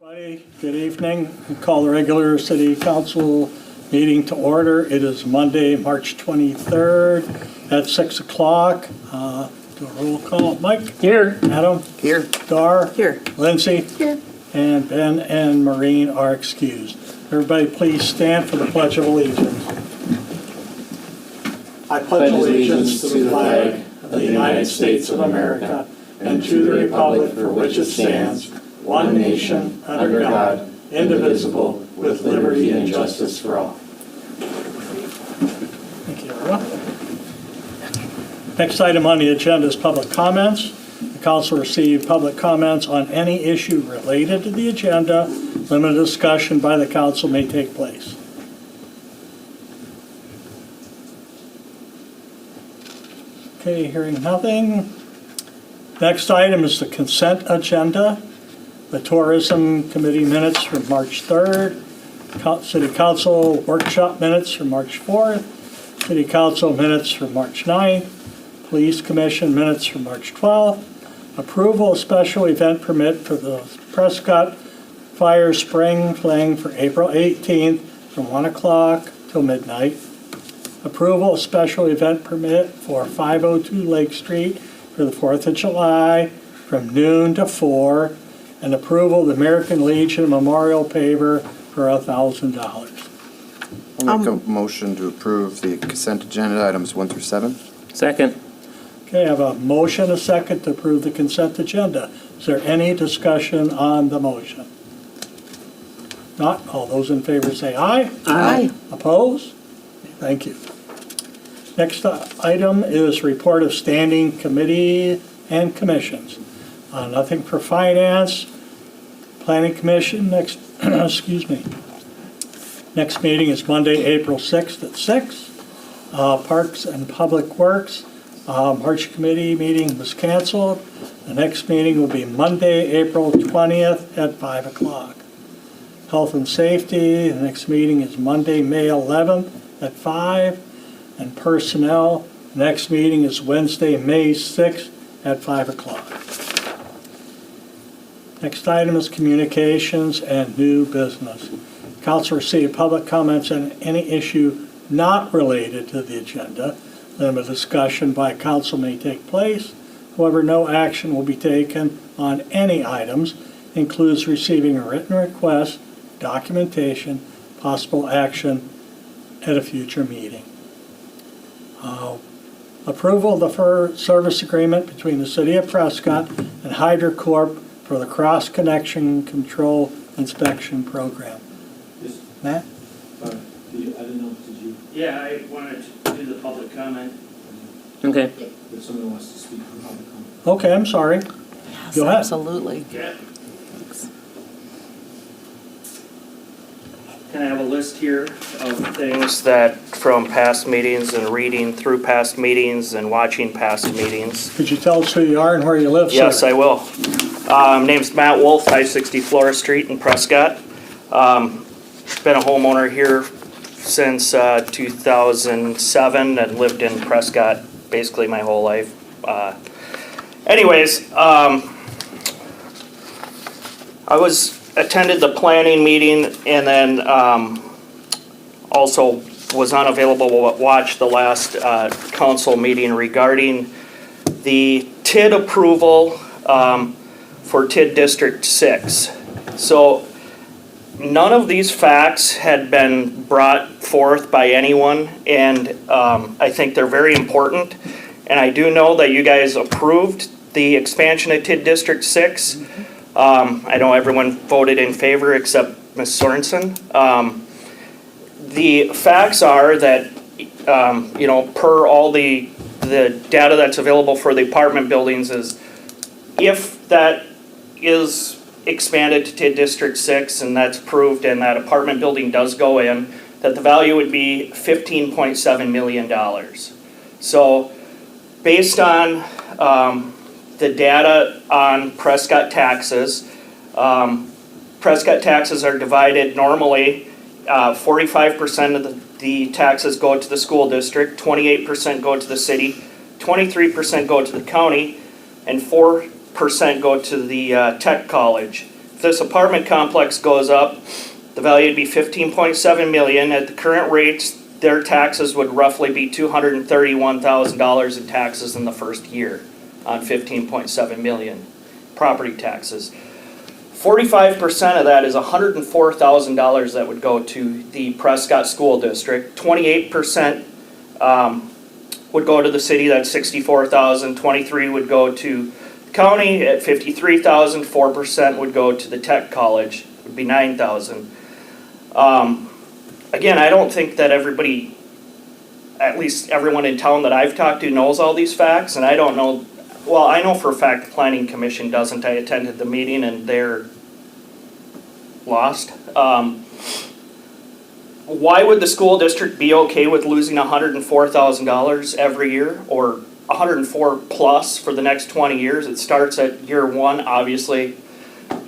Everybody, good evening. We call the regular city council meeting to order. It is Monday, March 23rd at 6 o'clock. Do a roll call. Mike? Here. Adam? Here. Dar? Here. Lindsay? Here. And Ben and Maureen are excused. Everybody please stand for the Pledge of Allegiance. I pledge allegiance to the flag of the United States of America and to the republic for which it stands, one nation, under God, indivisible, with liberty and justice for all. Thank you, everyone. Next item on the agenda is public comments. The council received public comments on any issue related to the agenda. Limited discussion by the council may take place. Okay, hearing nothing. Next item is the consent agenda. The Tourism Committee minutes from March 3rd, City Council workshop minutes from March 4th, City Council minutes from March 9th, Police Commission minutes from March 12th, approval of special event permit for the Prescott Fire Spring Fling for April 18th from 1 o'clock till midnight, approval of special event permit for 502 Lake Street for the 4th of July from noon to 4, and approval of the American Legion Memorial Paver for $1,000. I'll make a motion to approve the consent agenda items 1 through 7. Second. Okay, I have a motion, a second to approve the consent agenda. Is there any discussion on the motion? Not, all those in favor say aye. Aye. Opposed? Thank you. Next item is report of standing committee and commissions. Nothing for finance. Planning Commission, next, excuse me. Next meeting is Monday, April 6th at 6. Parks and Public Works, March Committee meeting was canceled. The next meeting will be Monday, April 20th at 5 o'clock. Health and Safety, the next meeting is Monday, May 11th at 5. And Personnel, next meeting is Wednesday, May 6th at 5 o'clock. Next item is communications and new business. Council received public comments on any issue not related to the agenda. Limited discussion by council may take place. However, no action will be taken on any items. Includes receiving a written request, documentation, possible action at a future meeting. Approval of the service agreement between the City of Prescott and Hydro Corp for the Cross Connection Control Inspection Program. Yes. Matt? I didn't know, did you, Yeah, I wanted to do the public comment. Okay. if someone wants to speak for public comment? Okay, I'm sorry. Yes, Go ahead. absolutely. Yeah. Can I have a list here of things that, from past meetings and reading through past meetings and watching past meetings? Could you tell us who you are and where you live, sir? Yes, I will. Name's Matt Wolf, 560 Flora Street in Prescott. Been a homeowner here since 2007 and lived in Prescott basically my whole life. Anyways, I attended the planning meeting and then also was unavailable to watch the last council meeting regarding the TID approval for TID District 6. So none of these facts had been brought forth by anyone, and I think they're very important. And I do know that you guys approved the expansion of TID District 6. I know everyone voted in favor except Ms. Sorensen. The facts are that, per all the data that's available for the apartment buildings is if that is expanded to TID District 6 and that's approved and that apartment building does go in, that the value would be $15.7 million. So based on the data on Prescott taxes are divided normally, 45% of the taxes go to the school district, 28% go to the city, 23% go to the county, and 4% go to the tech college. if this apartment complex goes up, the value would be 15.7 million. At the current rates, their taxes would roughly be $231,000 in taxes in the first year on 15.7 million property taxes. 45% of that is $104,000 that would go to the Prescott School District. 28% would go to the city, that's $64,000. 23% would go to the county at $53,000. 4% would go to the tech college, would be $9,000. Again, I don't think that everybody, at least everyone in town that I've talked to, knows all these facts, and I don't know. Well, I know for a fact the Planning Commission doesn't. I attended the meeting and they're lost. Why would the school district be okay with losing $104,000 every year, or $104,000 plus for the next 20 years? It starts at year one. Obviously,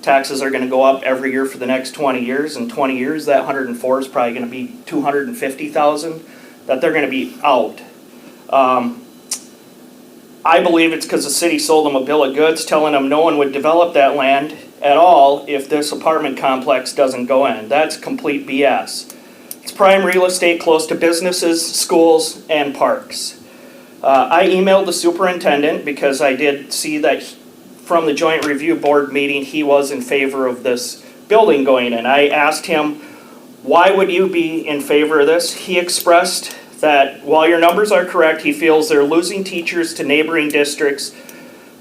taxes are going to go up every year for the next 20 years. In 20 years, that $104,000 is probably going to be $250,000 that they're going to be out. I believe it's because the city sold them a bill of goods telling them no one would develop that land at all if this apartment complex doesn't go in. That's complete BS. It's prime real estate close to businesses, schools, and parks. I emailed the superintendent because I did see that from the joint review board meeting he was in favor of this building going in. I asked him, why would you be in favor of this? He expressed that while your numbers are correct, he feels they're losing teachers to neighboring districts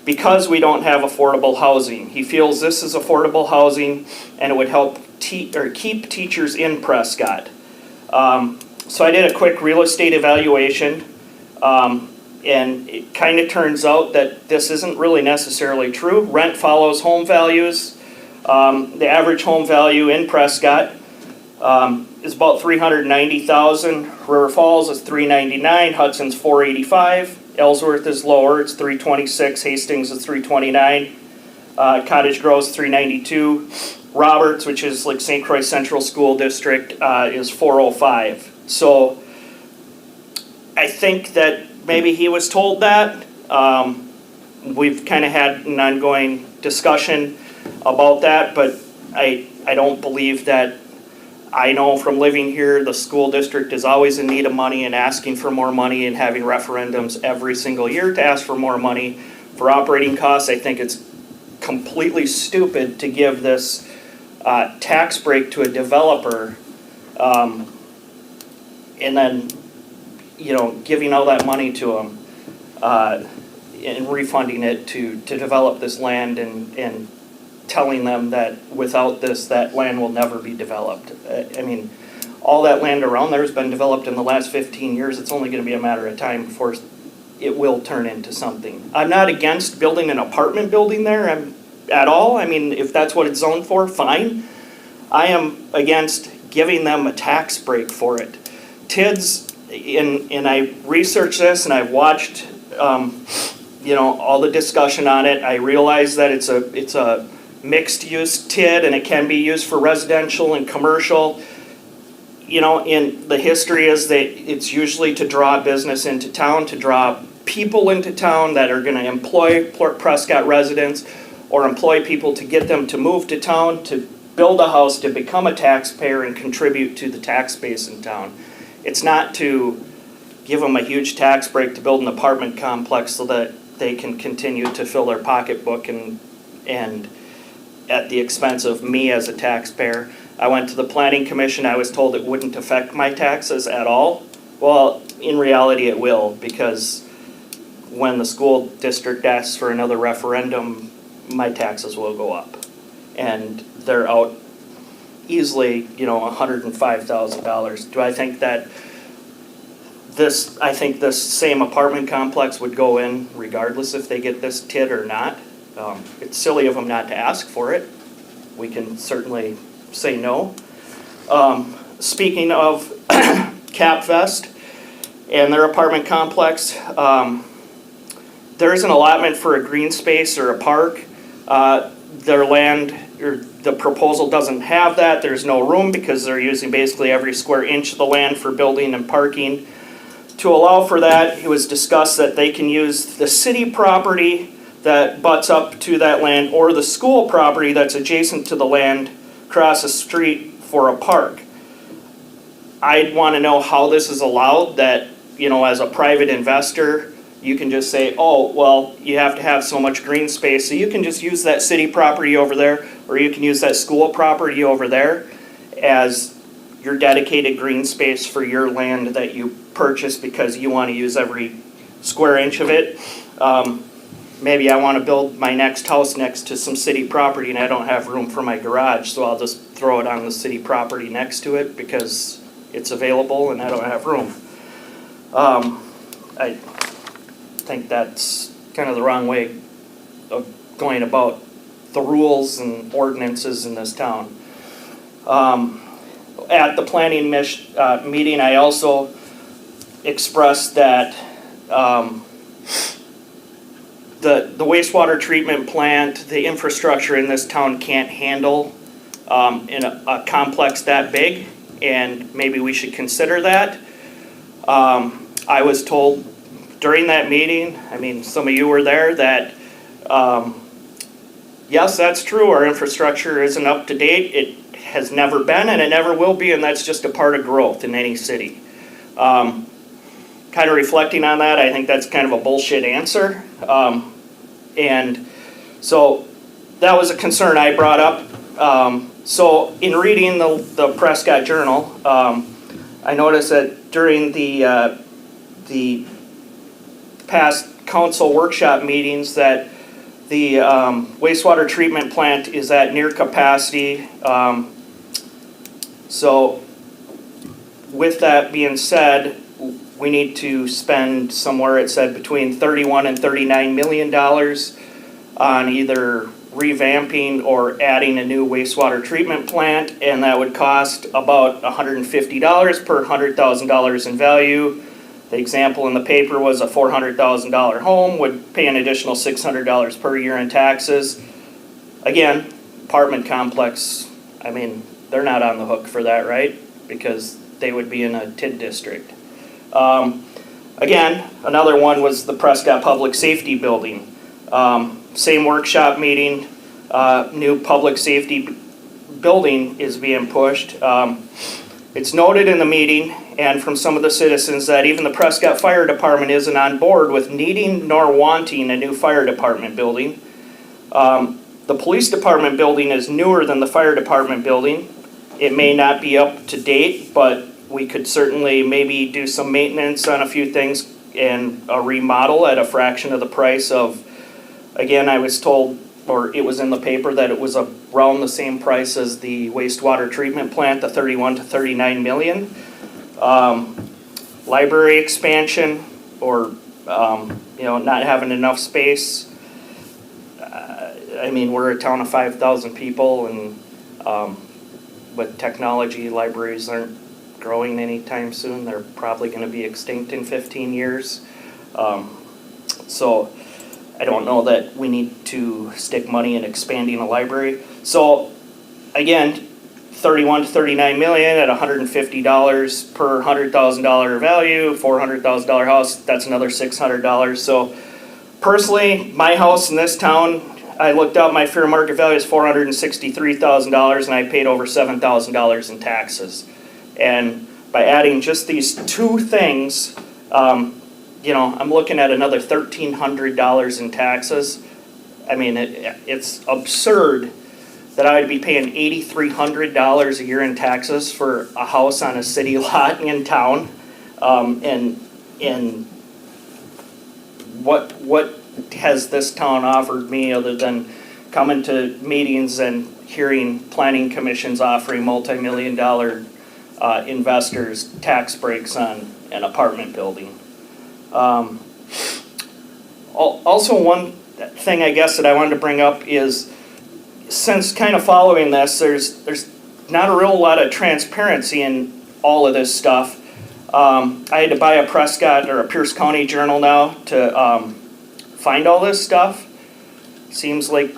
because we don't have affordable housing. He feels this is affordable housing and it would help keep teachers in Prescott. So I did a quick real estate evaluation, and it kind of turns out that this isn't really necessarily true. Rent follows home values. The average home value in Prescott is about $390,000. River Falls is $399,000. Hudson's $485,000. Ellsworth is lower, it's $326,000. Hastings is $329,000. Cottage Grove is $392,000. Roberts, which is like St. Croix Central School District, is $405,000. So I think that maybe he was told that. We've kind of had an ongoing discussion about that, but I don't believe that. I know from living here, the school district is always in need of money and asking for more money and having referendums every single year to ask for more money for operating costs. I think it's completely stupid to give this tax break to a developer and then, giving all that money to them and refunding it to develop this land and telling them that without this, that land will never be developed. I mean, all that land around there has been developed in the last 15 years. It's only going to be a matter of time before it will turn into something. I'm not against building an apartment building there at all. I mean, if that's what it's zoned for, fine. I am against giving them a tax break for it. TIDS, and I researched this and I've watched, all the discussion on it. I realize that it's a mixed-use TID, and it can be used for residential and commercial. In the history is that it's usually to draw business into town, to draw people into town that are going to employ Prescott residents or employ people to get them to move to town, to build a house, to become a taxpayer and contribute to the tax base in town. It's not to give them a huge tax break to build an apartment complex so that they can continue to fill their pocketbook and at the expense of me as a taxpayer. I went to the Planning Commission. I was told it wouldn't affect my taxes at all. Well, in reality it will, because when the school district asks for another referendum, my taxes will go up. And they're out easily, $105,000. Do I think that this same apartment complex would go in regardless if they get this TID or not? It's silly of them not to ask for it. We can certainly say no. Speaking of CapFest and their apartment complex, there is an allotment for a green space or a park. Their land, or the proposal doesn't have that. There's no room because they're using basically every square inch of the land for building and parking. To allow for that, it was discussed that they can use the city property that butts up to that land, or the school property that's adjacent to the land across the street for a park. I'd want to know how this is allowed, that, you know, as a private investor, you can just say, oh, well, you have to have so much green space, so you can just use that city property over there, or you can use that school property over there as your dedicated green space for your land that you purchase because you want to use every square inch of it. Maybe I want to build my next house next to some city property and I don't have room for my garage, so I'll just throw it on the city property next to it because it's available and I don't have room. I think that's kind of the wrong way of going about the rules and ordinances in this town. At the planning meeting, I also expressed that the wastewater treatment plant, the infrastructure in this town can't handle in a complex that big, and maybe we should consider that. I was told during that meeting, I mean, some of you were there, that yes, that's true, our infrastructure isn't up to date. It has never been and it never will be, and that's just a part of growth in any city. Kind of reflecting on that, I think that's kind of a bullshit answer. And so that was a concern I brought up. So in reading the Prescott Journal, I noticed that during the past council workshop meetings that the wastewater treatment plant is at near capacity. So with that being said, we need to spend somewhere, it said, between $31 and $39 million on either revamping or adding a new wastewater treatment plant, and that would cost about $150 per $100,000 in value. The example in the paper was a $400,000 home would pay an additional $600 per year in taxes. Again, apartment complex, I mean, they're not on the hook for that, right? Because they would be in a TID district. Again, another one was the Prescott Public Safety Building. Same workshop meeting, new public safety building is being pushed. It's noted in the meeting and from some of the citizens that even the Prescott Fire Department isn't on board with needing nor wanting a new fire department building. The police department building is newer than the fire department building. It may not be up to date, but we could certainly maybe do some maintenance on a few things and a remodel at a fraction of the price of, again, I was told, or it was in the paper, that it was around the same price as the wastewater treatment plant, the 31 to 39 million. Library expansion, or not having enough space. I mean, we're a town of 5,000 people, and with technology, libraries aren't growing anytime soon. They're probably going to be extinct in 15 years. So I don't know that we need to stick money in expanding a library. So again, 31 to 39 million at $150 per $100,000 value, $400,000 house, that's another $600. So personally, my house in this town, I looked up, my fair market value is $463,000, and I paid over $7,000 in taxes. And by adding just these two things, I'm looking at another $1,300 in taxes. I mean, it's absurd that I would be paying $8,300 a year in taxes for a house on a city lot in town. And what has this town offered me other than coming to meetings and hearing planning commissions offering multi-million-dollar investors tax breaks on an apartment building? Also, one thing I guess that I wanted to bring up is, since kind of following this, there's not a real lot of transparency in all of this stuff. I had to buy a Prescott or a Pierce County Journal now to find all this stuff. Seems like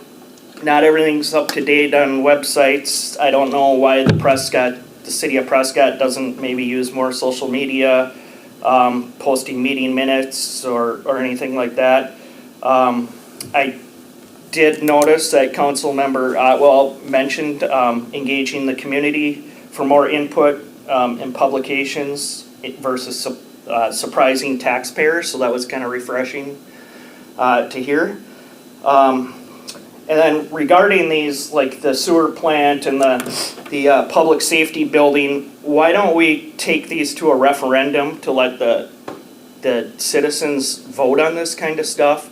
not everything's up to date on websites. I don't know why the city of Prescott doesn't maybe use more social media, posting meeting minutes or anything like that. I did notice that council member, mentioned engaging the community for more input in publications versus surprising taxpayers, so that was kind of refreshing to hear. And then regarding these, like the sewer plant and the public safety building, why don't we take these to a referendum to let the citizens vote on this kind of stuff?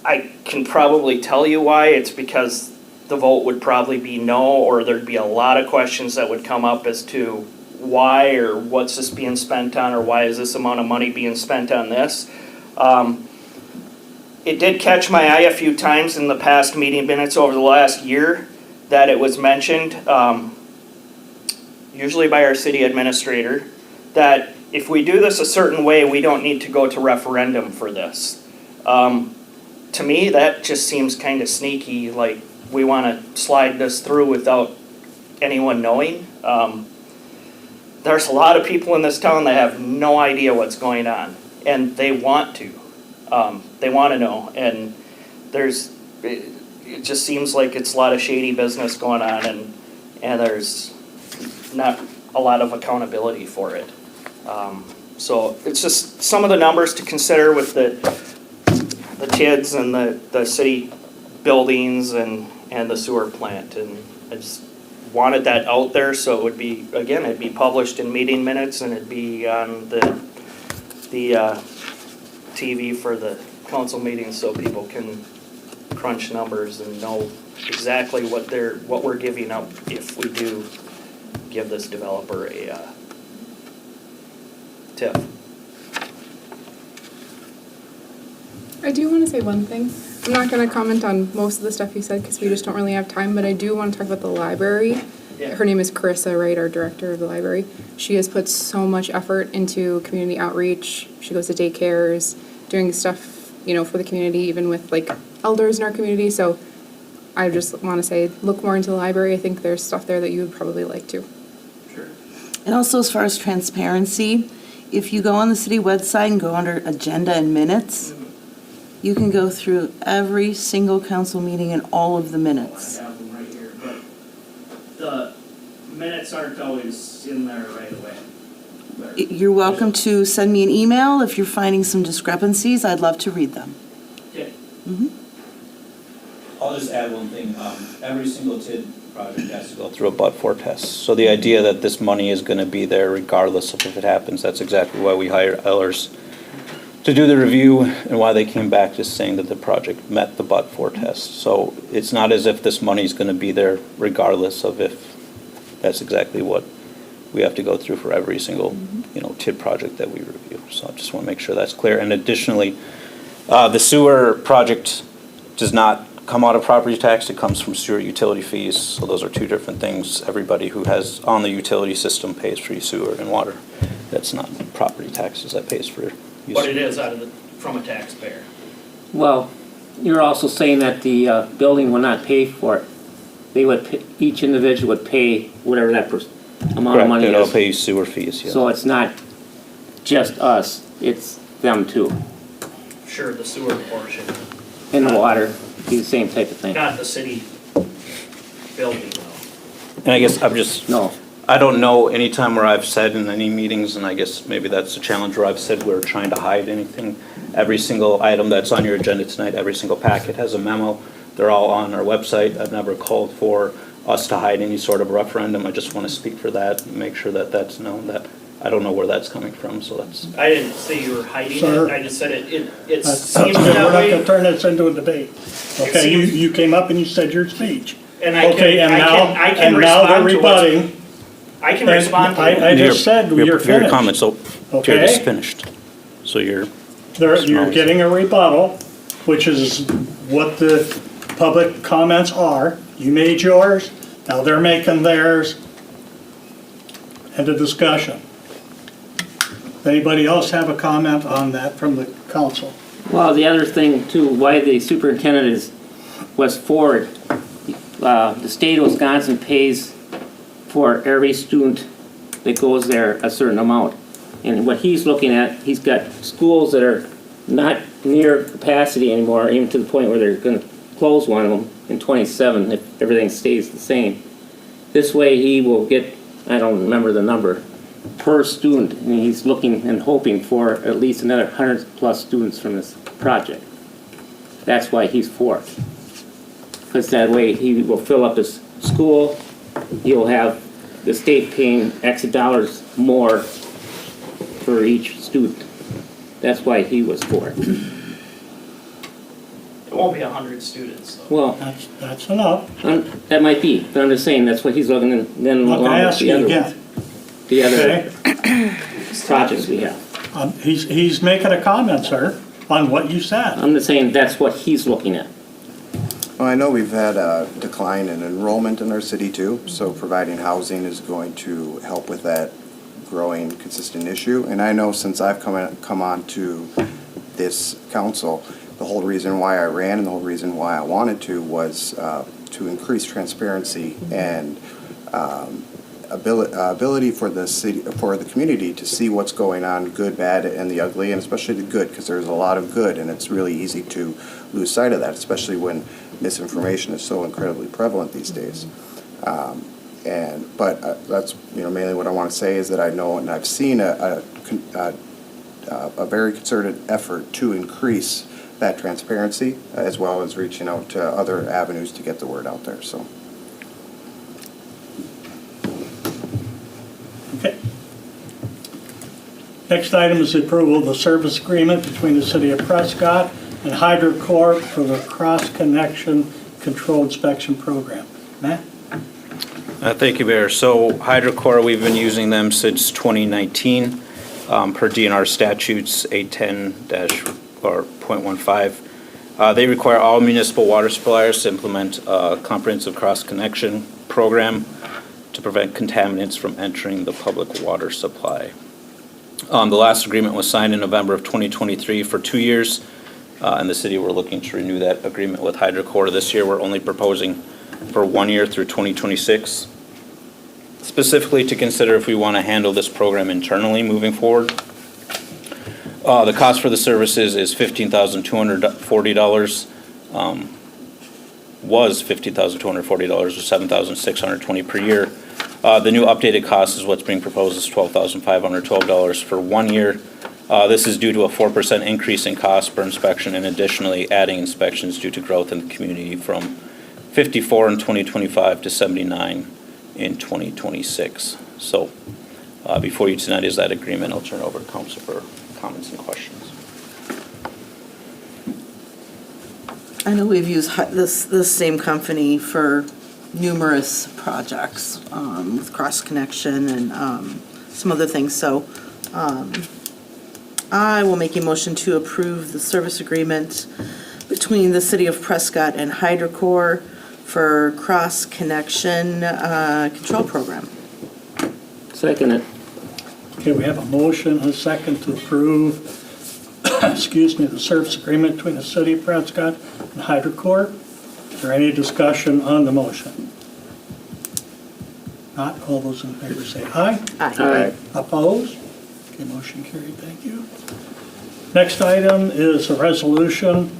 I can probably tell you why. It's because the vote would probably be no, or there'd be a lot of questions that would come up as to why, or what's this being spent on, or why is this amount of money being spent on this. It did catch my eye a few times in the past meeting minutes over the last year that it was mentioned, usually by our city administrator, that if we do this a certain way, we don't need to go to referendum for this. To me, that just seems kind of sneaky, like we want to slide this through without anyone knowing. There's a lot of people in this town that have no idea what's going on, and they want to. They want to know, and it just seems like it's a lot of shady business going on, and there's not a lot of accountability for it. So it's just some of the numbers to consider with the TIDs and the city buildings and the sewer plant, and I just wanted that out there so it would be, again, it'd be published in meeting minutes and it'd be on the TV for the council meetings so people can crunch numbers and know exactly what we're giving up if we do give this developer a tip. I do want to say one thing. I'm not going to comment on most of the stuff you said because we just don't really have time, but I do want to talk about the library. Yeah. Her name is Carissa, right, our director of the library. She has put so much effort into community outreach. She goes to daycares, doing stuff, for the community, even with like elders in our community. So I just want to say, look more into the library. I think there's stuff there that you would probably like to. Sure. And also as far as transparency, if you go on the city website and go under agenda and minutes, you can go through every single council meeting and all of the minutes. I have them right here, but the minutes aren't always in there right away. You're welcome to send me an email if you're finding some discrepancies. I'd love to read them. Okay. I'll just add one thing. Every single TID project has to go Through a but-for test. So the idea that this money is going to be there regardless of if it happens, that's exactly why we hired Ellers to do the review and why they came back just saying that the project met the but-for test. So it's not as if this money is going to be there regardless of if that's exactly what we have to go through for every single, TID project that we review. So I just want to make sure that's clear. And additionally, the sewer project does not come out of property tax. It comes from sewer utility fees. So those are two different things. Everybody who has on the utility system pays for your sewer and water. That's not property taxes that pays for use. But it is from a taxpayer. Well, you're also saying that the building will not pay for it. They would, each individual would pay whatever that amount of money Correct, is. they'll pay sewer fees, yeah. So it's not just us, it's them too. Sure, the sewer portion, And the water, be the same type of thing. not the city building though. And I guess I'm just, No, I don't know any time where I've said in any meetings, and I guess maybe that's a challenge where I've said we're trying to hide anything. Every single item that's on your agenda tonight, every single packet has a memo. They're all on our website. I've never called for us to hide any sort of referendum. I just want to speak for that and make sure that that's known, that I don't know where that's coming from, so that's. I didn't say you were hiding Sir. it, I just said it That's seems we're that not way. gonna turn this into a debate. Okay, seems- you came up and you said your speech. And I Okay, can, and I can now they're respond to what, rebutting. I can respond to I it. just said you're Your finished. comment, so you're Okay. just finished. So you're, You're getting a rebuttal, which is what the public comments are. You made yours, now they're making theirs. End of discussion. Anybody else have a comment on that from the council? well, the other thing too, why the superintendent is West Ford, the state of Wisconsin pays for every student that goes there a certain amount. And what he's looking at, he's got schools that are not near capacity anymore, even to the point where they're gonna close one of them in 27 if everything stays the same. This way he will get, I don't remember the number, per student, and he's looking and hoping for at least another 100+ students from this project. That's why he's for it. Because that way he will fill up his school, he'll have the state paying X dollars more for each student. That's why he was for it. It won't be 100 students, though. Well, That's enough. that might be, but I'm just saying, that's what he's looking at, then I'm not along gonna with ask the you other again. ones. The other Okay? projects we have. He's making a comment, sir, on what you said. I'm just saying, that's what he's looking at. Well, I know we've had a decline in enrollment in our city too, so providing housing is going to help with that growing consistent issue. And I know since I've come on to this council, the whole reason why I ran and the whole reason why I wanted to was to increase transparency and ability for the city, for the community to see what's going on, good, bad, and the ugly, and especially the good, because there's a lot of good, and it's really easy to lose sight of that, especially when misinformation is so incredibly prevalent these days. But that's mainly what I want to say is that I know and I've seen a very concerted effort to increase that transparency as well as reaching out to other avenues to get the word out there. So. Okay. Next item is the approval of the service agreement between the City of Prescott and HydroCorp for the cross-connection control inspection program. Matt? Thank you, Mayor. So HydroCorp, we've been using them since 2019 per DNR statutes 810-0.15. They require all municipal water suppliers to implement a comprehensive cross-connection program to prevent contaminants from entering the public water supply. The last agreement was signed in November of 2023 for 2 years, and the city were looking to renew that agreement with HydroCorp. This year, we're only proposing for 1 year through 2026, specifically to consider if we want to handle this program internally moving forward. The cost for the services is $15,240. Was $50,240 or $7,620 per year. The new updated cost is what's being proposed is $12,512 for 1 year. This is due to a 4% increase in cost per inspection and additionally adding inspections due to growth in the community from 54 in 2025 to 79 in 2026. So before you tonight is that agreement. I'll turn it over to council for comments and questions. I know we've used this same company for numerous projects with cross-connection and some other things. So I will make a motion to approve the service agreement between the City of Prescott and HydroCorp for cross-connection control program. Second it. Okay, we have a motion and a second to approve, excuse me, the service agreement between the City of Prescott and HydroCorp. Is there any discussion on the motion? Not, all those in favor say aye. Aye. Opposed? Okay, motion carried, thank you. Next item is a resolution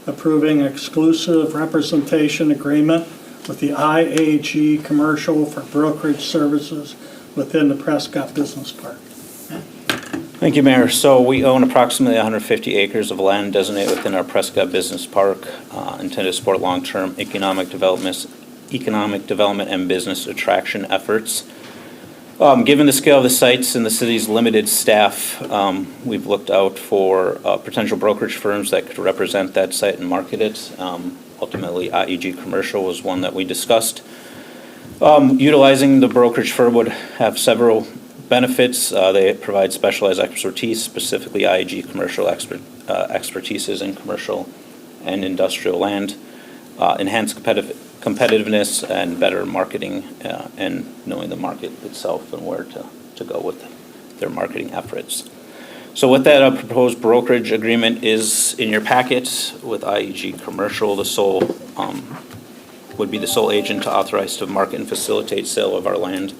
approving exclusive representation agreement with the IAG Commercial for brokerage services within the Prescott Business Park. Thank you, Mayor. So we own approximately 150 acres of land designated within our Prescott Business Park, intended to support long-term economic development and business attraction efforts. Given the scale of the sites and the city's limited staff, we've looked out for potential brokerage firms that could represent that site and market it. Ultimately, IEG Commercial was one that we discussed. Utilizing the brokerage firm would have several benefits. They provide specialized expertise, specifically IEG Commercial expertises in commercial and industrial land, enhanced competitiveness and better marketing and knowing the market itself and where to go with their marketing efforts. So with that, a proposed brokerage agreement is in your packet with IEG Commercial. The sole would be the sole agent to authorize to market and facilitate sale of our land.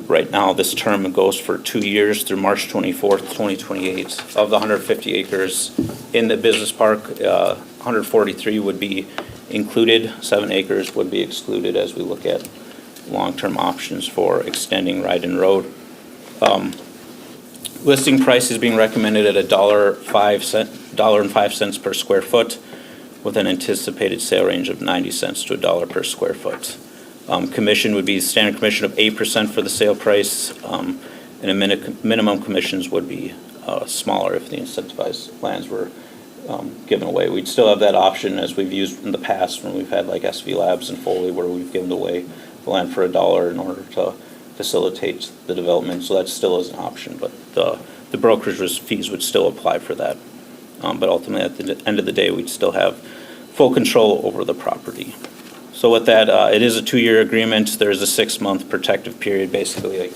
Right now, this term goes for 2 years through March 24th, 2028. Of the 150 acres in the business park, 143 would be included, 7 acres would be excluded as we look at long-term options for extending Ryden Road. Listing price is being recommended at $1.05 per square foot, with an anticipated sale range of 90 cents to $1 per square foot. Commission would be standard commission of 8% for the sale price, and minimum commissions would be smaller if the incentivized lands were given away. We'd still have that option as we've used in the past when we've had like SV Labs and Foley, where we've given away the land for $1 in order to facilitate the development. So that still is an option, but the brokerage fees would still apply for that. But ultimately, at the end of the day, we'd still have full control over the property. So with that, it is a 2-year agreement. There's a 6-month protective period. Basically, like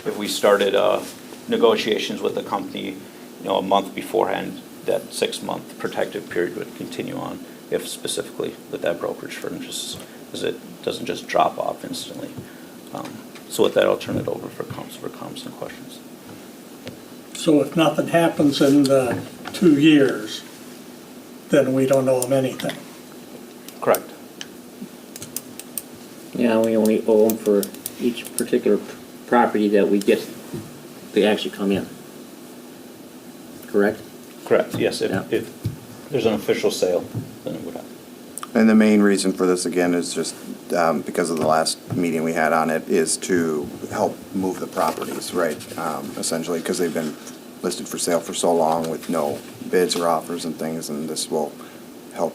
if we started negotiations with the company, a month beforehand, that 6-month protective period would continue on if specifically with that brokerage firm, just as it doesn't just drop off instantly. So with that, I'll turn it over for council for comments and questions. So if nothing happens in the 2 years, then we don't owe them anything. Correct. Yeah, we only owe them for each particular property that we get, they actually come in. Correct? Correct, yes. Yeah. If there's an official sale, then it would happen. And the main reason for this, again, is just because of the last meeting we had on it, is to help move the properties, right? Essentially, because they've been listed for sale for so long with no bids or offers and things, and this will help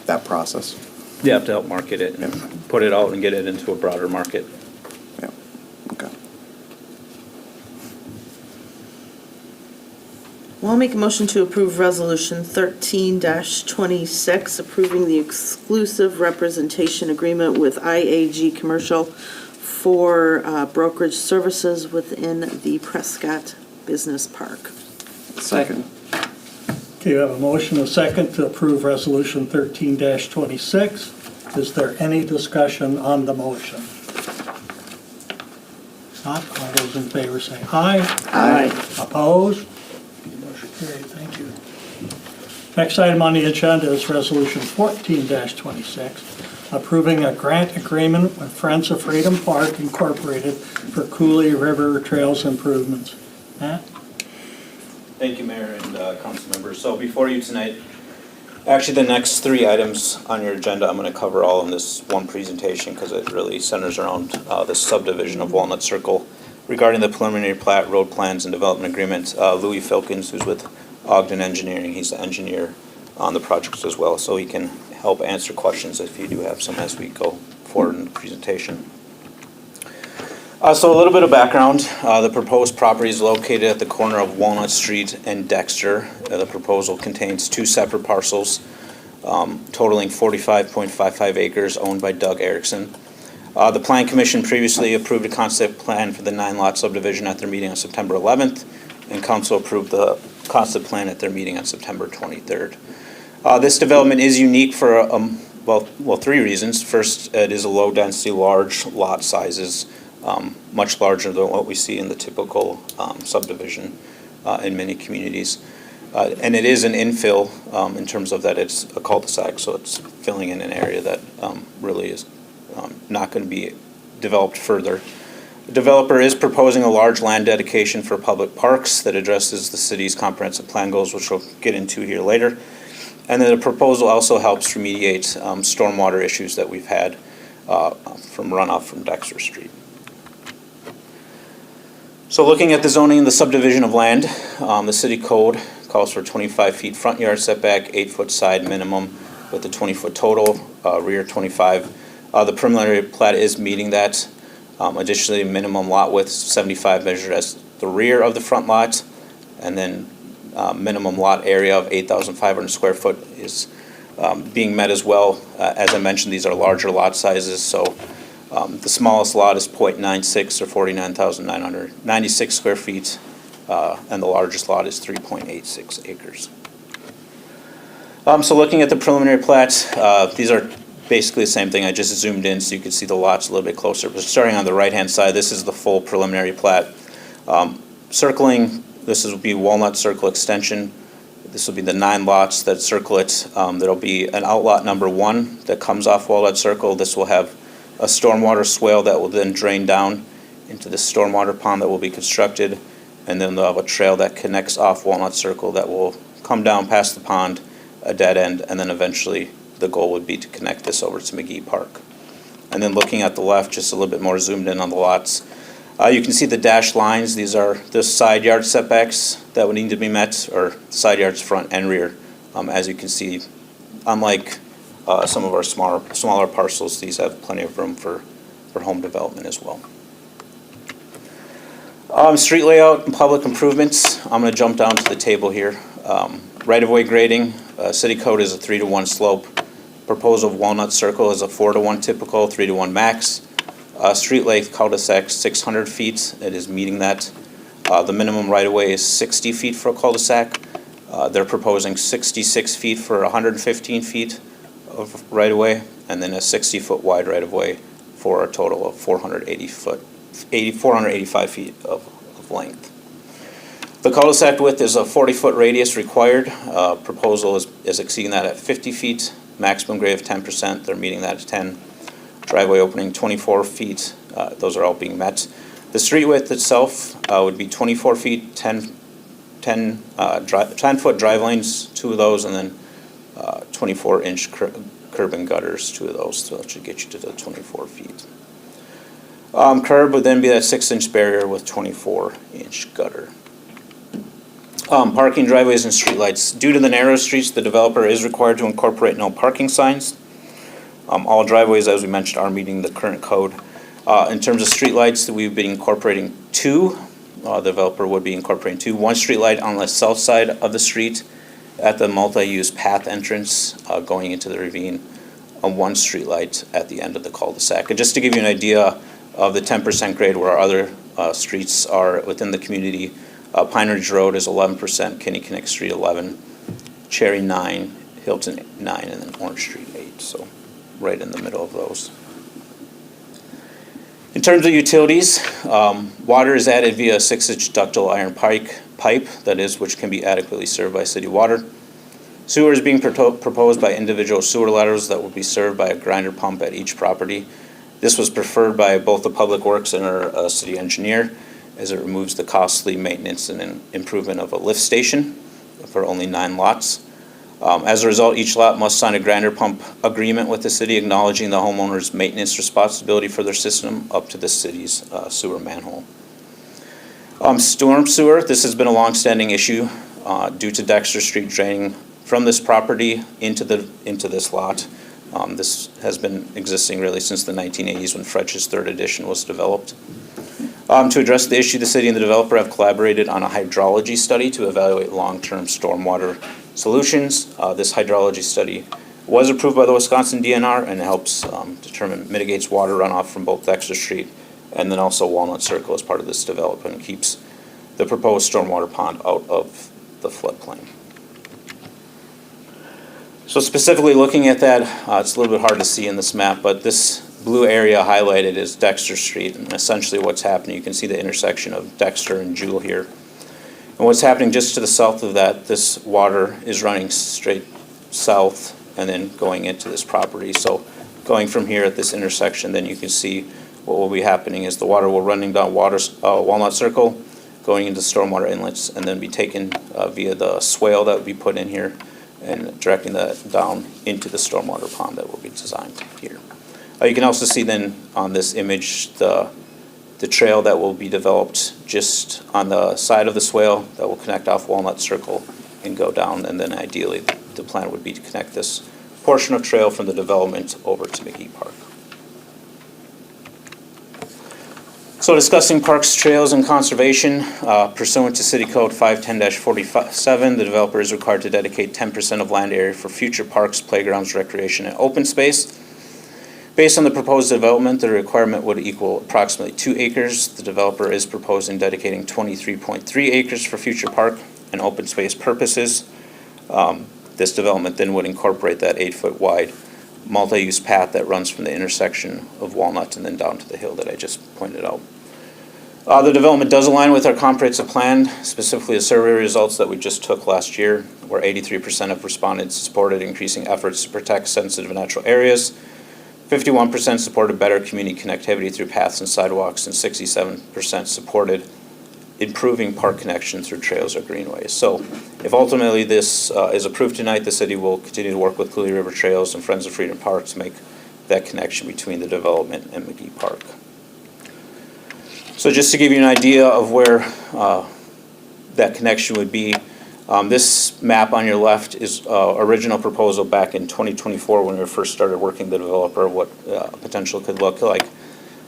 that process. You have to help market it and put it out and get it into a broader market. Yeah, okay. Well, I'll make a motion to approve Resolution 13-26, approving the exclusive representation agreement with IAG Commercial for brokerage services within the Prescott Business Park. Second. Okay, you have a motion, a second, to approve Resolution 13-26. Is there any discussion on the motion? Not, all those in favor say aye. Aye. Opposed? Motion carried, thank you. Next item on the agenda is Resolution 14-26, approving a grant agreement with Friends of Freedom Park Incorporated for Cooley River Trails improvements. Matt? Thank you, Mayor and council members. So before you tonight, actually the next 3 items on your agenda, I'm going to cover all in this one presentation because it really centers around the subdivision of Walnut Circle. Regarding the preliminary plat, road plans, and development agreement, Louis Filkins, who's with Ogden Engineering, he's the engineer on the project as well, so he can help answer questions if you do have some as we go forward in the presentation. So a little bit of background. The proposed property is located at the corner of Walnut Street and Dexter. The proposal contains 2 separate parcels totaling 45.55 acres owned by Doug Erickson. The Plan Commission previously approved a concept plan for the 9-lot subdivision at their meeting on September 11th, and Council approved the concept plan at their meeting on September 23rd. This development is unique for, 3 reasons. First, it is a low-density, large lot sizes, much larger than what we see in the typical subdivision in many communities. And it is an infill in terms of that it's a cul-de-sac, so it's filling in an area that really is not going to be developed further. The developer is proposing a large land dedication for public parks that addresses the city's comprehensive plan goals, which we'll get into here later. And then the proposal also helps remediate stormwater issues that we've had from runoff from Dexter Street. So looking at the zoning and the subdivision of land, the city code calls for 25 feet front yard setback, 8-foot side minimum with a 20-foot total, rear 25. The preliminary plat is meeting that. Additionally, minimum lot width 75 measured as the rear of the front lot, and then minimum lot area of 8,500 square foot is being met as well. As I mentioned, these are larger lot sizes, so the smallest lot is 0.96 or 49,996 square feet, and the largest lot is 3.86 acres. So looking at the preliminary plat, these are basically the same thing. I just zoomed in so you could see the lots a little bit closer. But starting on the right-hand side, this is the full preliminary plat. Circling, this will be Walnut Circle Extension. This will be the 9 lots that circle it. There'll be an outlot number 1 that comes off Walnut Circle. This will have a stormwater swale that will then drain down into the stormwater pond that will be constructed. And then they'll have a trail that connects off Walnut Circle that will come down past the pond, a dead end, and then eventually the goal would be to connect this over to McGee Park. And then looking at the left, just a little bit more zoomed in on the lots. You can see the dashed lines. These are the side yard setbacks that would need to be met, or side yards front and rear. As you can see, unlike some of our smaller parcels, these have plenty of room for home development as well. Street layout and public improvements. I'm going to jump down to the table here. Right-of-way grading, city code is a 3-to-1 slope. Proposal of Walnut Circle is a 4-to-1 typical, 3-to-1 max. Street length cul-de-sac 600 feet. It is meeting that. The minimum right-of-way is 60 feet for a cul-de-sac. They're proposing 66 feet for 115 feet of right-of-way, and then a 60-foot wide right-of-way for a total of 485 feet of length. The cul-de-sac width is a 40-foot radius required. Proposal is exceeding that at 50 feet. Maximum grade of 10%. They're meeting that at 10. Driveway opening 24 feet. Those are all being met. The street width itself would be 24 feet, 10-foot drive lanes, 2 of those, and then 24-inch curb and gutters, 2 of those. So that should get you to the 24 feet. Curb would then be that 6-inch barrier with 24-inch gutter. Parking, driveways, and streetlights. Due to the narrow streets, the developer is required to incorporate no parking signs. All driveways, as we mentioned, are meeting the current code. In terms of streetlights, we've been incorporating 2. The developer would be incorporating 2. 1 streetlight on the south side of the street at the multi-use path entrance going into the ravine, and 1 streetlight at the end of the cul-de-sac. And just to give you an idea of the 10% grade where our other streets are within the community, Pine Ridge Road is 11%, Kinnickinnick Street 11, Cherry 9, Hilton 9, and then Orange Street 8. So right in the middle of those. In terms of utilities, water is added via a 6-inch ductile iron pipe, that is, which can be adequately served by city water. Sewer is being proposed by individual sewer laterals that will be served by a grinder pump at each property. This was preferred by both the Public Works and our city engineer, as it removes the costly maintenance and improvement of a lift station for only 9 lots. As a result, each lot must sign a grinder pump agreement with the city acknowledging the homeowner's maintenance responsibility for their system up to the city's sewer manhole. Storm sewer, this has been a long-standing issue due to Dexter Street draining from this property into this lot. This has been existing really since the 1980s when Fretch's 3rd edition was developed. To address the issue, the city and the developer have collaborated on a hydrology study to evaluate long-term stormwater solutions. This hydrology study was approved by the Wisconsin DNR and helps mitigates water runoff from both Dexter Street and then also Walnut Circle as part of this development and keeps the proposed stormwater pond out of the floodplain. So specifically looking at that, it's a little bit hard to see in this map, but this blue area highlighted is Dexter Street, and essentially what's happening, you can see the intersection of Dexter and Jewel here. And what's happening just to the south of that, this water is running straight south and then going into this property. So going from here at this intersection, then you can see what will be happening is the water will running down Walnut Circle, going into stormwater inlets, and then be taken via the swale that would be put in here and directing that down into the stormwater pond that will be designed here. You can also see then on this image the trail that will be developed just on the side of the swale that will connect off Walnut Circle and go down, and then ideally the plan would be to connect this portion of trail from the development over to McGee Park. So discussing parks, trails, and conservation, pursuant to City Code 510-47, the developer is required to dedicate 10% of land area for future parks, playgrounds, recreation, and open space. Based on the proposed development, the requirement would equal approximately 2 acres. The developer is proposing dedicating 23.3 acres for future park and open space purposes. This development then would incorporate that 8-foot wide multi-use path that runs from the intersection of Walnut and then down to the hill that I just pointed out. The development does align with our comprehensive plan, specifically the survey results that we just took last year, where 83% of respondents supported increasing efforts to protect sensitive natural areas, 51% supported better community connectivity through paths and sidewalks, and 67% supported improving park connection through trails or greenways. So if ultimately this is approved tonight, the city will continue to work with Cooley River Trails and Friends of Freedom Park to make that connection between the development and McGee Park. So just to give you an idea of where that connection would be, this map on your left is original proposal back in 2024 when we first started working the developer, what potential could look like.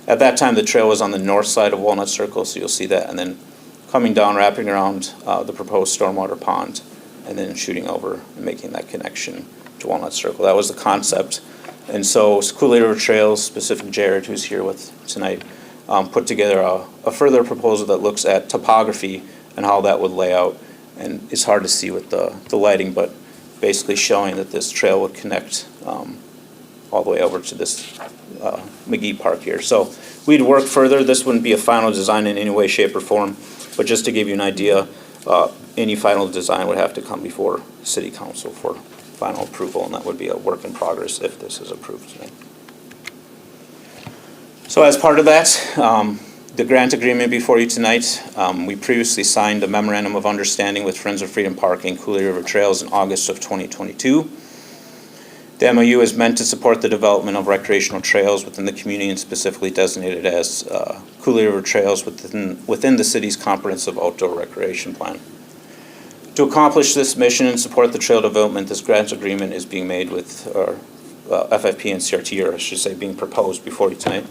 At that time, the trail was on the north side of Walnut Circle, so you'll see that, and then coming down, wrapping around the proposed stormwater pond, and then shooting over and making that connection to Walnut Circle. That was the concept. And so Cooley River Trails, specific Jared, who's here with tonight, put together a further proposal that looks at topography and how that would lay out. And it's hard to see with the lighting, but basically showing that this trail would connect all the way over to this McGee Park here. So we'd work further. This wouldn't be a final design in any way, shape, or form, but just to give you an idea, any final design would have to come before City Council for final approval, and that would be a work in progress if this is approved tonight. So as part of that, the grant agreement before you tonight, we previously signed a memorandum of understanding with Friends of Freedom Park and Cooley River Trails in August of 2022. The MOU is meant to support the development of recreational trails within the community and specifically designated as Cooley River Trails within the city's comprehensive outdoor recreation plan. To accomplish this mission and support the trail development, this grant agreement is being made with FFP and CRT, or I should say being proposed before you tonight.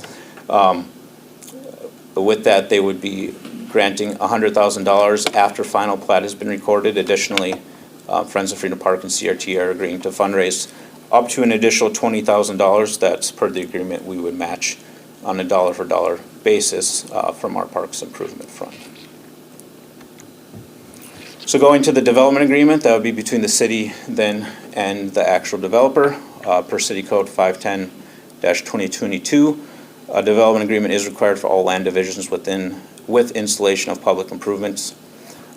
With that, they would be granting $100,000 after final plat has been recorded. Additionally, Friends of Freedom Park and CRT are agreeing to fundraise up to an additional $20,000 that's per the agreement we would match on a dollar-for-dollar basis from our Parks Improvement Fund. So going to the development agreement, that would be between the city then and the actual developer per City Code 510-2022. A development agreement is required for all land divisions with installation of public improvements.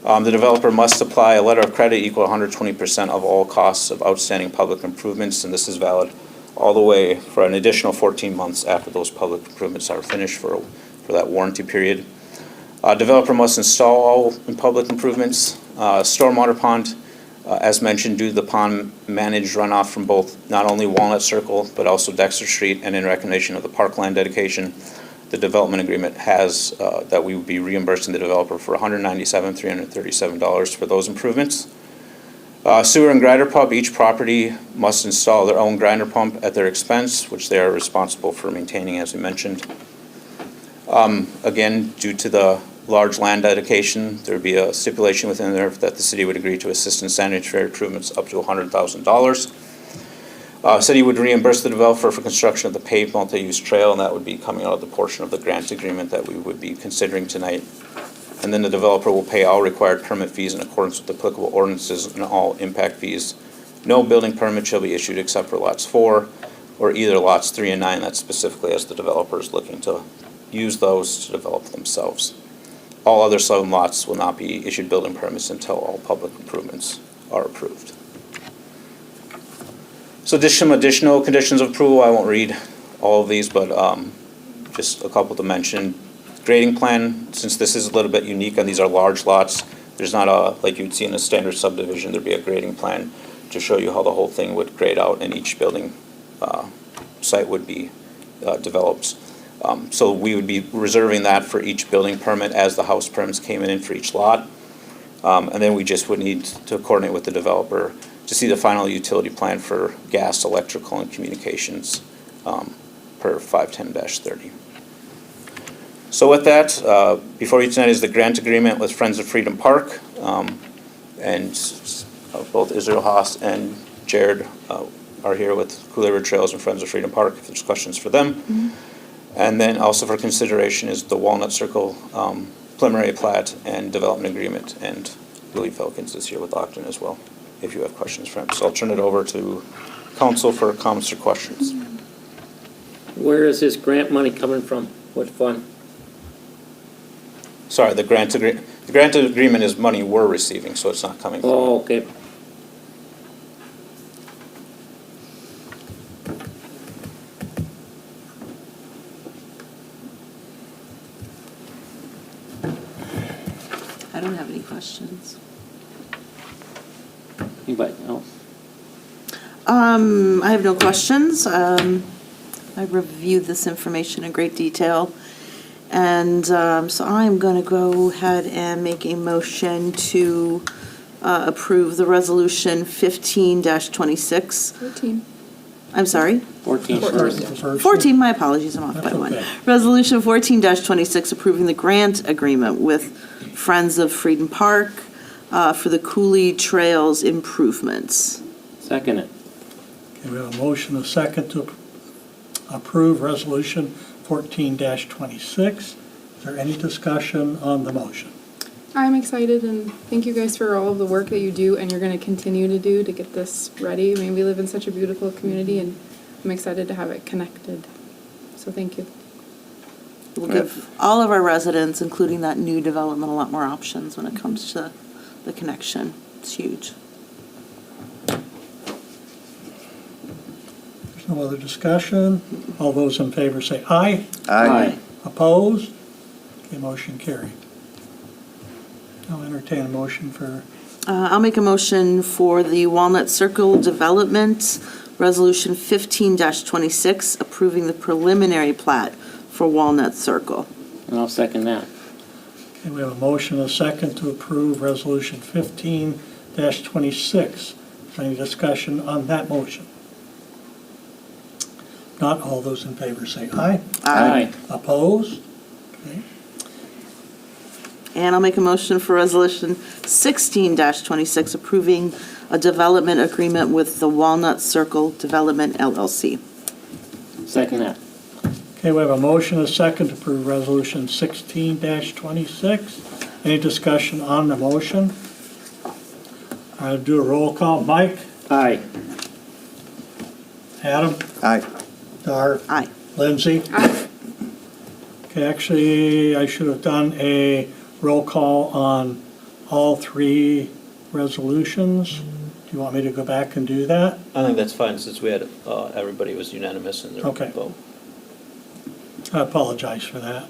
The developer must supply a letter of credit equal to 120% of all costs of outstanding public improvements, and this is valid all the way for an additional 14 months after those public improvements are finished for that warranty period. Developer must install all public improvements. Stormwater pond, as mentioned, due to the pond managed runoff from both not only Walnut Circle but also Dexter Street, and in recognition of the parkland dedication, the development agreement has that we would be reimbursing the developer for $197,337 for those improvements. Sewer and grinder pump, each property must install their own grinder pump at their expense, which they are responsible for maintaining, as we mentioned. Again, due to the large land dedication, there would be a stipulation within there that the city would agree to assist in sanitary improvements up to $100,000. City would reimburse the developer for construction of the paved multi-use trail, and that would be coming out of the portion of the grant agreement that we would be considering tonight. And then the developer will pay all required permit fees in accordance with applicable ordinances and all impact fees. No building permit shall be issued except for lots 4 or either lots 3 and 9. That's specifically as the developer is looking to use those to develop themselves. All other 7 lots will not be issued building permits until all public improvements are approved. So just some additional conditions of approval. I won't read all of these, but just a couple to mention. Grading plan, since this is a little bit unique and these are large lots, there's not a, like you'd see in a standard subdivision, there'd be a grading plan to show you how the whole thing would grade out and each building site would be developed. So we would be reserving that for each building permit as the house permits came in for each lot. And then we just would need to coordinate with the developer to see the final utility plan for gas, electrical, and communications per 510-30. So with that, before you tonight is the grant agreement with Friends of Freedom Park. And both Israel Haas and Jared are here with Cooley River Trails and Friends of Freedom Park if there's questions for them. Mm-hmm. And then also for consideration is the Walnut Circle preliminary plat and development agreement, and Louis Felkins is here with Ogden as well, if you have questions for him. So I'll turn it over to council for comments or questions. Where is this grant money coming from? What fund? Sorry, the grant agreement is money we're receiving, so it's not coming from. Oh, okay. I don't have any questions. Anybody else? I have no questions. I reviewed this information in great detail. And so I'm going to go ahead and make a motion to approve the resolution 15-26. 14. I'm sorry? 14 First, first. the first 14, my apologies, I'm off by That's one. okay. Resolution 14-26, approving the grant agreement with Friends of Freedom Park for the Cooley Trails improvements. Second it. Okay, we have a motion, a second to approve resolution 14-26. Is there any discussion on the motion? I'm excited and thank you guys for all of the work that you do and you're going to continue to do to get this ready. I mean, we live in such a beautiful community and I'm excited to have it connected. So thank you. We'll give all of our residents, including that new development, a lot more options when it comes to the connection. It's huge. There's no other discussion. All those in favor say aye. Aye. Opposed? Okay, motion carried. I'll entertain a motion for, I'll make a motion for the Walnut Circle Development, Resolution 15-26, approving the preliminary plat for Walnut Circle. And I'll second that. okay, we have a motion, a second to approve resolution 15-26. Is there any discussion on that motion? Not all those in favor say aye. Aye. Opposed? Okay, And I'll make a motion for Resolution 16-26, approving a development agreement with the Walnut Circle Development LLC. Second that. okay, we have a motion, a second to approve resolution 16-26. Any discussion on the motion? I'll do a roll call. Mike? Aye. Adam? Aye. Dar? Aye. Lindsay? Aye. Okay, actually, I should have done a roll call on all three resolutions. Do you want me to go back and do that? I think that's fine, since we had, everybody was unanimous in their Okay. vote. I apologize for that.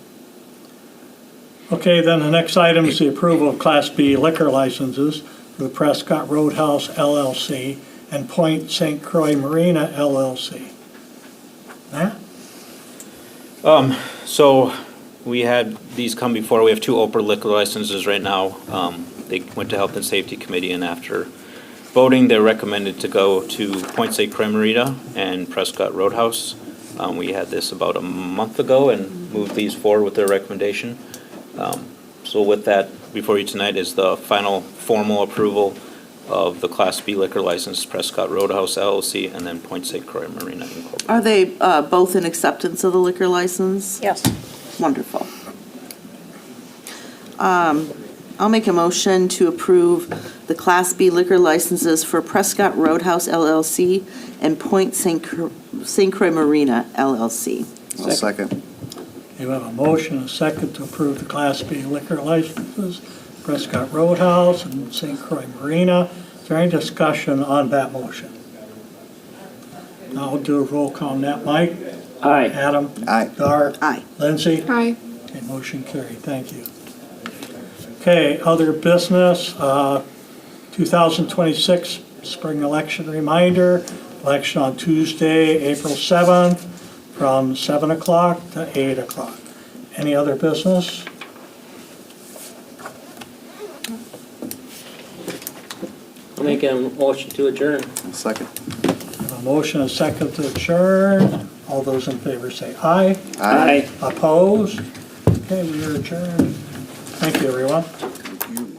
Okay, then the next item is the approval of Class B liquor licenses for the Prescott Roadhouse LLC and Point St. Croix Marina LLC. Matt? So we had these come before. We have two Oprah liquor licenses right now. They went to Health and Safety Committee, and after voting, they're recommended to go to Point St. Croix Marina and Prescott Roadhouse. We had this about a month ago and moved these forward with their recommendation. So with that, before you tonight is the final formal approval of the Class B liquor license, Prescott Roadhouse LLC, and then Point St. Croix Marina Incorporated. Are they both in acceptance of the liquor license? Yes. Wonderful. I'll make a motion to approve the Class B liquor licenses for Prescott Roadhouse LLC and Point St. Croix Marina LLC. I'll second. You have a motion, a second to approve the Class B liquor licenses, Prescott Roadhouse and St. Croix Marina. Is there any discussion on that motion? Now I'll do a roll call on that. Mike? Aye. Adam? Aye. Dar? Aye. Lindsay? Aye. Okay, motion carried, thank you. Okay, other business, 2026 spring election reminder, election on Tuesday, April 7th, from 7 o'clock to 8 o'clock. Any other business? I'll make a motion to adjourn. I'll second. A motion, a second to adjourn. All those in favor say aye. Aye. Opposed? Okay, we are adjourned. Thank you, everyone. Thank you.